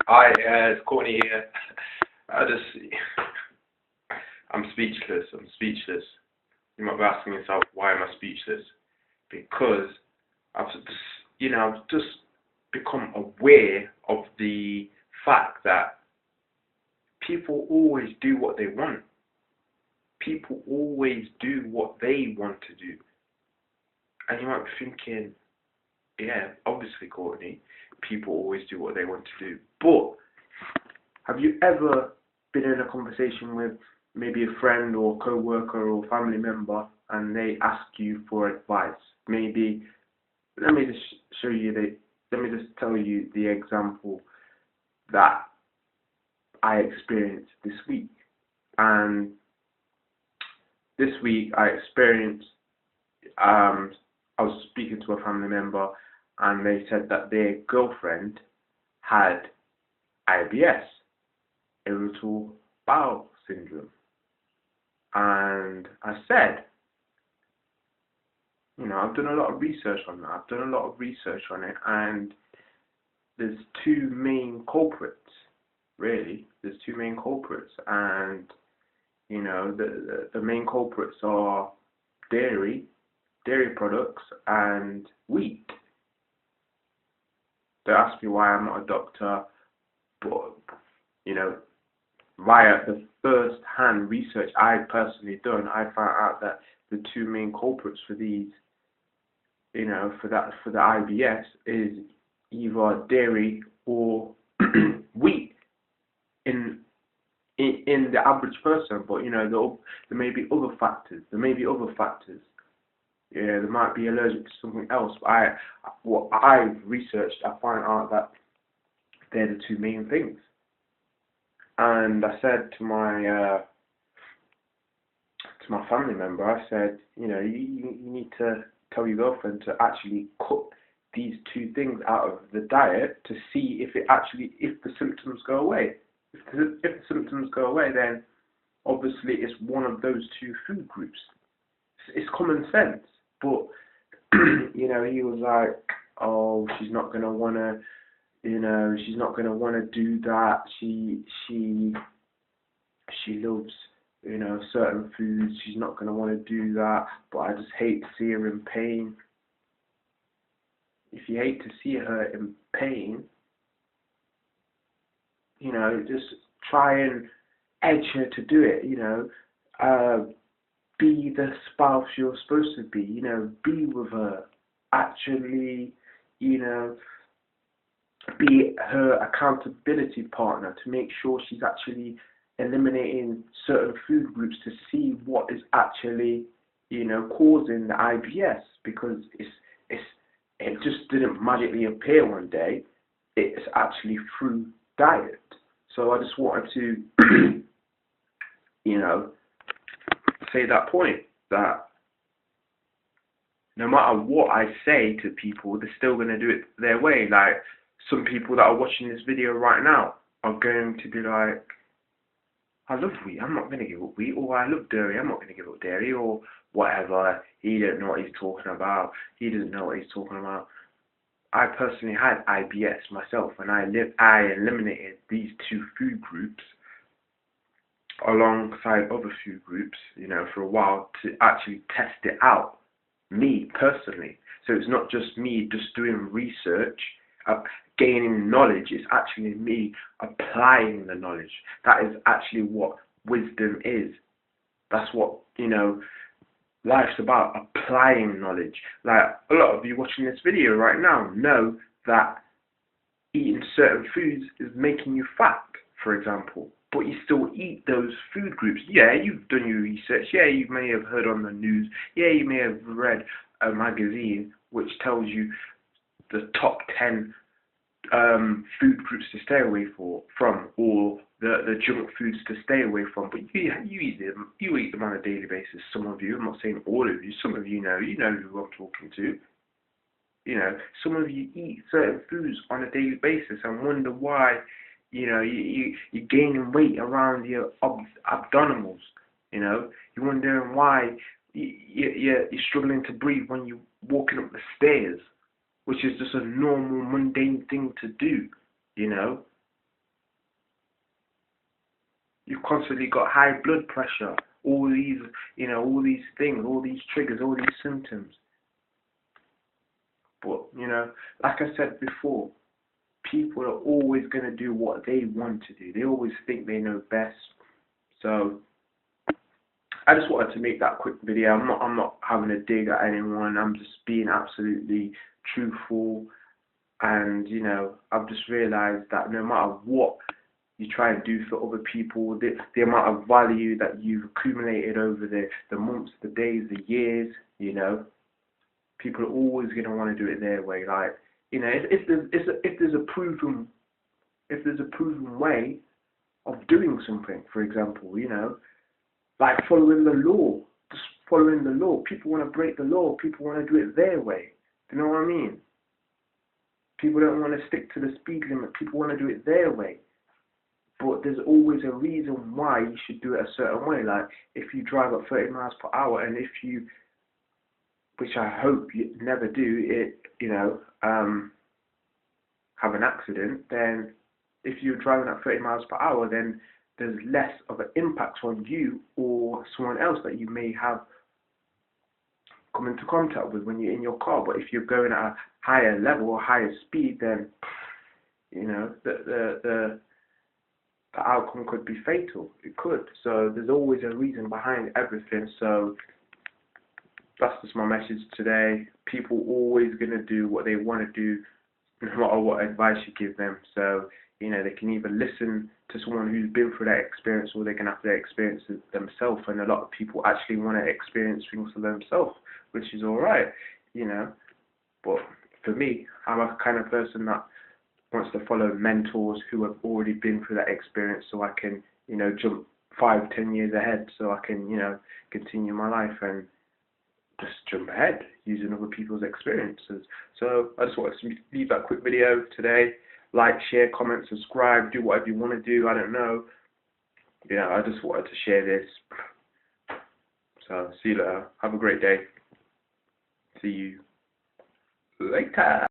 Hi, it's Courtney here. I'm speechless. I'm speechless. You might be asking yourself, why am I speechless? Because I've just become aware of the fact that people always do what they want. People always do what they want to do. And you might be thinking, yeah, obviously, Courtney, people always do what they want to do. But have you ever been in a conversation with maybe a friend or co-worker or family member and they ask you for advice? Maybe, let me just tell you the example that I experienced this week. And this week I experienced, I was speaking to a family member and they said that their girlfriend had IBS, irritable bowel syndrome. And I said, I've done a lot of research on that. And there's two main culprits, really. There's two main culprits. And, the main culprits are dairy products, and wheat. They ask me why I'm not a doctor, but, via the first-hand research I personally done, I found out that the two main culprits for these, for the IBS is either dairy or wheat in the average person. But there may be other factors. They might be allergic to something else. But what I've researched, I find out that they're the two main things. And I said to my family member, I said, you need to tell your girlfriend to actually cut these two things out of the diet to see if the symptoms go away. If the symptoms go away, then obviously it's one of those two food groups. It's common sense. But he was like, oh, she's not gonna wanna do that. She loves, certain foods. She's not gonna want to do that. But I just hate to see her in pain. If you hate to see her in pain, just try and edge her to do it. Be the spouse you're supposed to be. Be with her. Actually, be her accountability partner to make sure she's actually eliminating certain food groups to see what is actually, causing the IBS, because it just didn't magically appear one day. It's actually through diet. So I just wanted to, say that point, that no matter what I say to people, they're still going to do it their way. Like, some people that are watching this video right now are going to be like, I love wheat, I'm not going to give up wheat, or I love dairy, I'm not going to give up dairy, or whatever. He don't know what he's talking about. He doesn't know what he's talking about. I personally had IBS myself, and I eliminated these two food groups alongside other food groups, for a while, to actually test it out, me personally. So it's not just me just doing research, gaining knowledge. It's actually me applying the knowledge. That is actually what wisdom is. That's what, life's about, applying knowledge. Like, a lot of you watching this video right now know that eating certain foods is making you fat, for example. But you still eat those food groups. Yeah, you've done your research. Yeah, you may have heard on the news. Yeah, you may have read a magazine which tells you the top 10 food groups to stay away from, or the junk foods to stay away from. But you eat them. You eat them on a daily basis. Some of you, I'm not saying all of you. Some of you know who I'm talking to. Some of you eat certain foods on a daily basis and wonder why. You're gaining weight around your abdominals. You're wondering why you're struggling to breathe when you're walking up the stairs, which is just a normal, mundane thing to do. You've constantly got high blood pressure, all these, all these things, all these triggers, all these symptoms. But, like I said before, people are always going to do what they want to do. They always think they know best. So I just wanted to make that quick video. I'm not having a dig at anyone. I'm just being absolutely truthful. And, I've just realized that no matter what you try and do for other people, the amount of value that you've accumulated over the months, the days, the years, people are always going to want to do it their way. Like, if there's a proven way of doing something, for example, like following the law, just following the law. People want to break the law. People want to do it their way. Do you know what I mean? People don't want to stick to the speed limit. People want to do it their way. But there's always a reason why you should do it a certain way. Like, if you drive at 30 miles per hour, and if you, which I hope you never do, have an accident, then if you're driving at 30 miles per hour, then there's less of an impact on you or someone else that you may have come into contact with when you're in your car. But if you're going at a higher level or higher speed, then the outcome could be fatal. It could. So there's always a reason behind everything. So that's just my message today. People always gonna do what they want to do, no matter what advice you give them. So they can either listen to someone who's been through that experience, or they can have to experience it themselves. And a lot of people actually want to experience things for themselves, which is all right, But for me, I'm a kind of person that wants to follow mentors who have already been through that experience, so I can, jump 5-10 years ahead, so I can, continue my life and just jump ahead using other people's experiences. So I just wanted to leave that quick video today. Like, share, comment, subscribe, do whatever you want to do. I don't know. I just wanted to share this. So see you later. Have a great day. See you later.